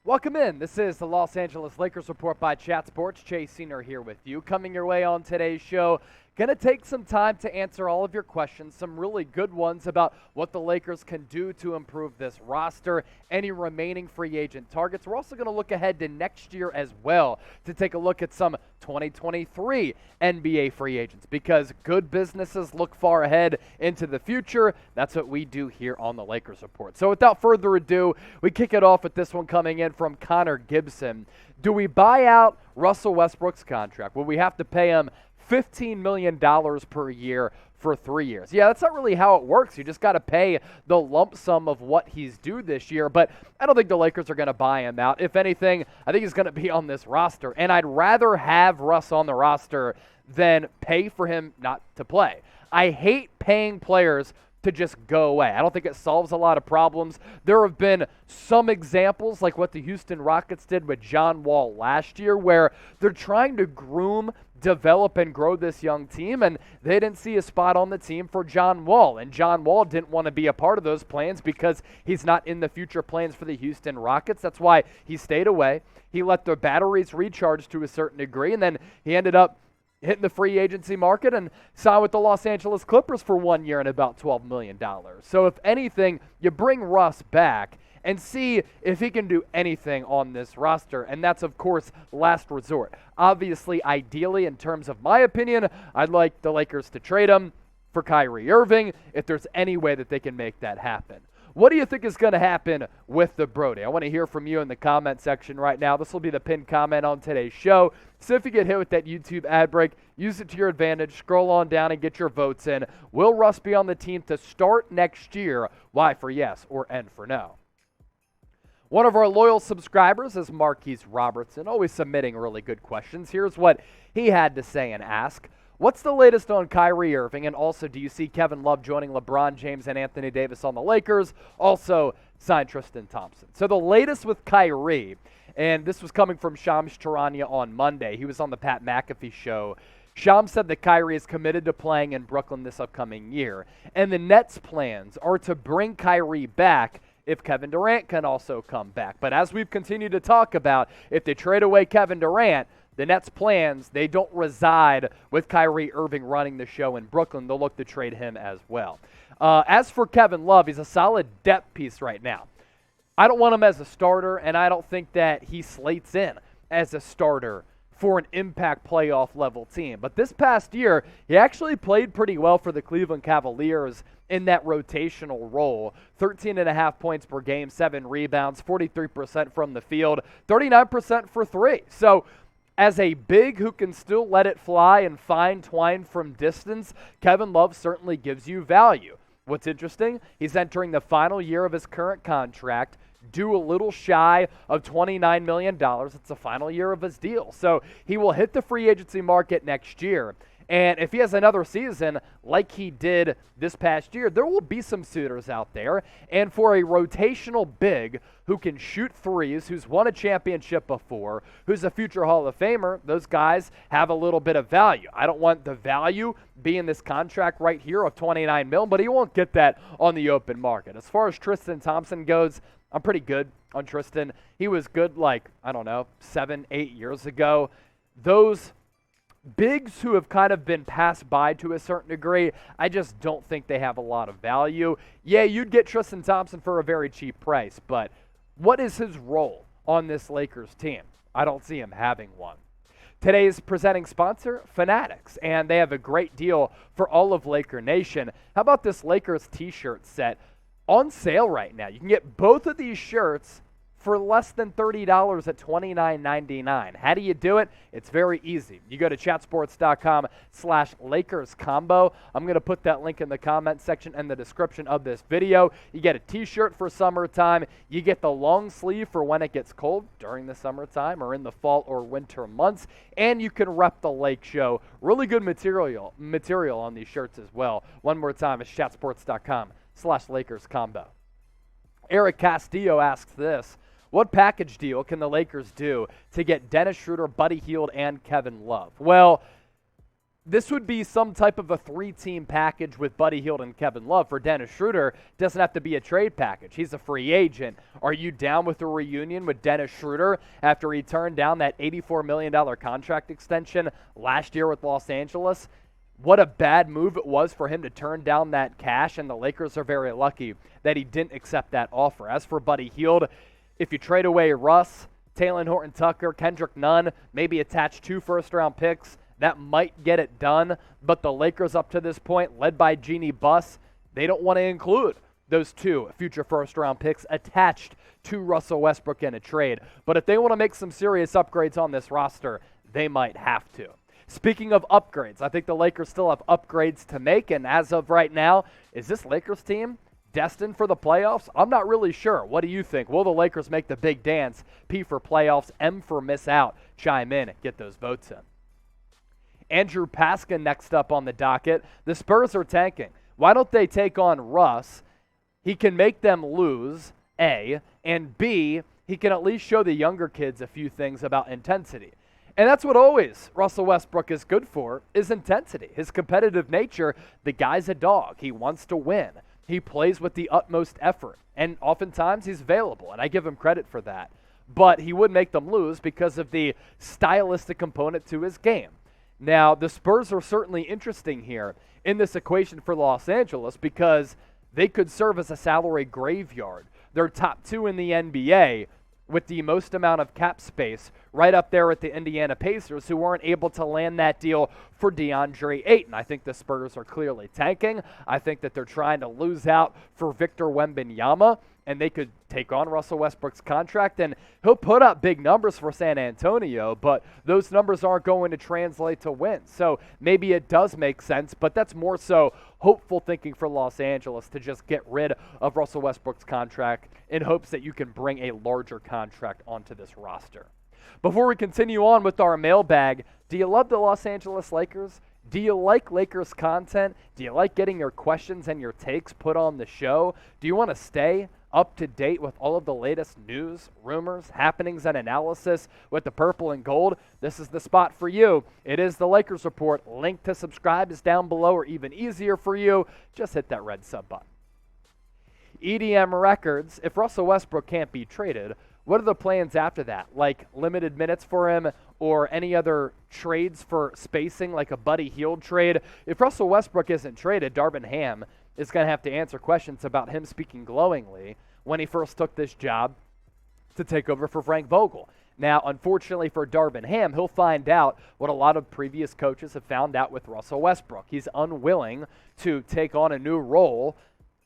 Welcome in. This is the Los Angeles Lakers Report by Chat Sports. Chase Senior here with you. Coming your way on today's show, going to take some time to answer all of your questions, some really good ones about what the Lakers can do to improve this roster, any remaining free agent targets. We're also going to look ahead to next year as well to take a look at some 2023 NBA free agents because good businesses look far ahead into the future. That's what we do here on the Lakers Report. So without further ado, we kick it off with this one coming in from Connor Gibson. Do we buy out Russell Westbrook's contract? Will we have to pay him $15 million per year for 3 years? Yeah, that's not really how it works. You just got to pay the lump sum of what he's due this year, but I don't think the Lakers are going to buy him out. If anything, I think he's going to be on this roster, and I'd rather have Russ on the roster than pay for him not to play. I hate paying players to just go away. I don't think it solves a lot of problems. There have been some examples like what the Houston Rockets did with John Wall last year where they're trying to groom, develop, and grow this young team, and they didn't see a spot on the team for John Wall, and John Wall didn't want to be a part of those plans because he's not in the future plans for the Houston Rockets. That's why he stayed away. He let the batteries recharge to a certain degree, and then he ended up hitting the free agency market and signed with the Los Angeles Clippers for 1 year and about $12 million. So if anything, you bring Russ back and see if he can do anything on this roster, and that's, of course, last resort. Obviously, ideally, in terms of my opinion, I'd like the Lakers to trade him for Kyrie Irving if there's any way that they can make that happen. What do you think is going to happen with the Brody? I want to hear from you in the comment section right now. This will be the pinned comment on today's show. So if you get hit with that YouTube ad break, use it to your advantage. Scroll on down and get your votes in. Will Russ be on the team to start next year? Y for yes or N for no? One of our loyal subscribers is Marquise Robertson, always submitting really good questions. Here's what he had to say and ask. What's the latest on Kyrie Irving? And also, do you see Kevin Love joining LeBron James and Anthony Davis on the Lakers? Also, sign Tristan Thompson. So the latest with Kyrie, and this was coming from Shams Charania on Monday. He was on the Pat McAfee show. Shams said that Kyrie is committed to playing in Brooklyn this upcoming year. And the Nets' plans are to bring Kyrie back if Kevin Durant can also come back. But as we've continued to talk about, if they trade away Kevin Durant, the Nets' plans, they don't reside with Kyrie Irving running the show in Brooklyn. They'll look to trade him as well. As for Kevin Love, he's a solid depth piece right now. I don't want him as a starter, and I don't think that he slates in as a starter for an impact playoff level team. But this past year, he actually played pretty well for the Cleveland Cavaliers in that rotational role. 13.5 points per game, 7 rebounds, 43% from the field, 39% for three. So as a big who can still let it fly and find twine from distance, Kevin Love certainly gives you value. What's interesting, he's entering the final year of his current contract, due a little shy of $29 million. It's the final year of his deal. So he will hit the free agency market next year. And if he has another season like he did this past year, there will be some suitors out there. And for a rotational big who can shoot threes, who's won a championship before, who's a future Hall of Famer, those guys have a little bit of value. I don't want the value being this contract right here of $29 million, but he won't get that on the open market. As far as Tristan Thompson goes, I'm pretty good on Tristan. He was good 7-8 years ago. Those bigs who have kind of been passed by to a certain degree, I just don't think they have a lot of value. Yeah, you'd get Tristan Thompson for a very cheap price, but what is his role on this Lakers team? I don't see him having one. Today's presenting sponsor, Fanatics, and they have a great deal for all of Laker Nation. How about this Lakers t-shirt set on sale right now? You can get both of these shirts for less than $30 at $29.99. How do you do it? It's very easy. You go to chatsports.com/LakersCombo. I'm going to put that link in the comment section and the description of this video. You get a t-shirt for summertime. You get the long sleeve for when it gets cold during the summertime or in the fall or winter months. And you can rep the Lake Show. Really good material on these shirts as well. One more time, it's chatsports.com/LakersCombo. Eric Castillo asks this. What package deal can the Lakers do to get Dennis Schroder, Buddy Hield, and Kevin Love? Well, this would be some type of a three-team package with Buddy Hield and Kevin Love. For Dennis Schroder, doesn't have to be a trade package. He's a free agent. Are you down with a reunion with Dennis Schroder after he turned down that $84 million contract extension last year with Los Angeles? What a bad move it was for him to turn down that cash, and the Lakers are very lucky that he didn't accept that offer. As for Buddy Hield, if you trade away Russ, Talen Horton-Tucker, Kendrick Nunn, maybe attach 2 first-round picks, that might get it done, but the Lakers up to this point, led by Jeannie Buss, they don't want to include those 2 future first-round picks attached to Russell Westbrook in a trade. But if they want to make some serious upgrades on this roster, they might have to. Speaking of upgrades, I think the Lakers still have upgrades to make, and as of right now, is this Lakers team destined for the playoffs? I'm not really sure. What do you think? Will the Lakers make the big dance? P for playoffs, M for miss out. Chime in and get those votes in. Andrew Paskin next up on the docket. The Spurs are tanking. Why don't they take on Russ? He can make them lose, A, and B, he can at least show the younger kids a few things about intensity. And that's what always Russell Westbrook is good for, is intensity. His competitive nature, the guy's a dog. He wants to win. He plays with the utmost effort, and oftentimes he's available, and I give him credit for that. But he would make them lose because of the stylistic component to his game. Now, the Spurs are certainly interesting here in this equation for Los Angeles because they could serve as a salary graveyard. They're top 2 in the NBA with the most amount of cap space, right up there with the Indiana Pacers, who weren't able to land that deal for DeAndre Ayton. I think the Spurs are clearly tanking. I think that they're trying to lose out for Victor Wembanyama, and they could take on Russell Westbrook's contract, and he'll put up big numbers for San Antonio, but those numbers aren't going to translate to wins. So maybe it does make sense, but that's more so hopeful thinking for Los Angeles to just get rid of Russell Westbrook's contract in hopes that you can bring a larger contract onto this roster. Before we continue on with our mailbag, do you love the Los Angeles Lakers? Do you like Lakers content? Do you like getting your questions and your takes put on the show? Do you want to stay up to date with all of the latest news, rumors, happenings, and analysis with the purple and gold? This is the spot for you. It is the Lakers Report. Link to subscribe is down below, or even easier for you, just hit that red sub button. EDM Records, if Russell Westbrook can't be traded, what are the plans after that? Like limited minutes for him or any other trades for spacing like a Buddy Hield trade? If Russell Westbrook isn't traded, Darvin Ham is going to have to answer questions about him speaking glowingly when he first took this job to take over for Frank Vogel. Now, unfortunately for Darvin Ham, he'll find out what a lot of previous coaches have found out with Russell Westbrook. He's unwilling to take on a new role,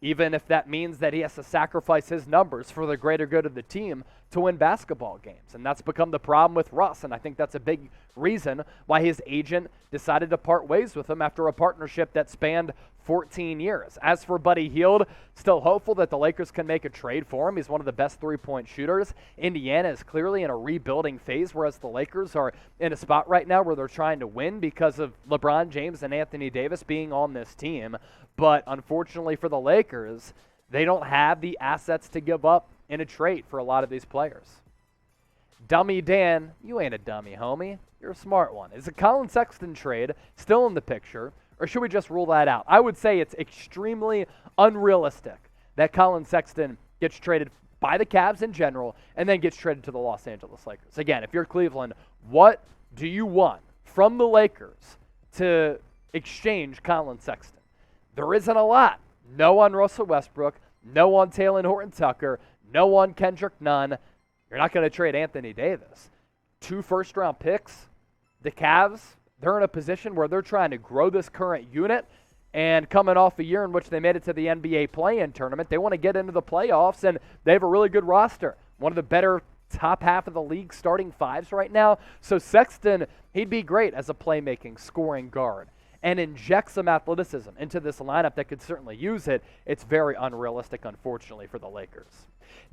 even if that means that he has to sacrifice his numbers for the greater good of the team to win basketball games. And that's become the problem with Russ, and I think that's a big reason why his agent decided to part ways with him after a partnership that spanned 14 years. As for Buddy Hield, still hopeful that the Lakers can make a trade for him. He's one of the best three-point shooters. Indiana is clearly in a rebuilding phase, whereas the Lakers are in a spot right now where they're trying to win because of LeBron James and Anthony Davis being on this team. But unfortunately for the Lakers, they don't have the assets to give up in a trade for a lot of these players. Dummy Dan, you ain't a dummy, homie. You're a smart one. Is a Collin Sexton trade still in the picture, or should we just rule that out? I would say it's extremely unrealistic that Collin Sexton gets traded by the Cavs in general and then gets traded to the Los Angeles Lakers. Again, if you're Cleveland, what do you want from the Lakers to exchange Collin Sexton? There isn't a lot. No on Russell Westbrook, no on Talen Horton-Tucker, no on Kendrick Nunn. You're not going to trade Anthony Davis. 2 first-round picks. The Cavs, they're in a position where they're trying to grow this current unit, and coming off a year in which they made it to the NBA play-in tournament, they want to get into the playoffs, and they have a really good roster. One of the better top half of the league starting fives right now. So Sexton, he'd be great as a playmaking, scoring guard and inject some athleticism into this lineup that could certainly use it. It's very unrealistic, unfortunately, for the Lakers.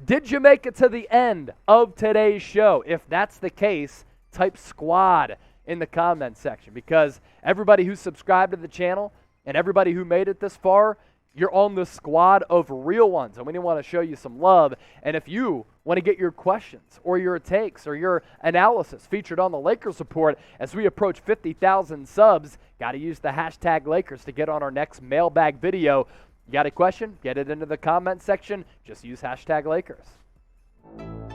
Did you make it to the end of today's show? If that's the case, type squad in the comment section, because everybody who's subscribed to the channel and everybody who made it this far, you're on the squad of real ones, and we want to show you some love. And if you want to get your questions or your takes or your analysis featured on the Lakers Report as we approach 50,000 subs, got to use the hashtag Lakers to get on our next mailbag video. You got a question? Get it into the comment section. Just use hashtag Lakers.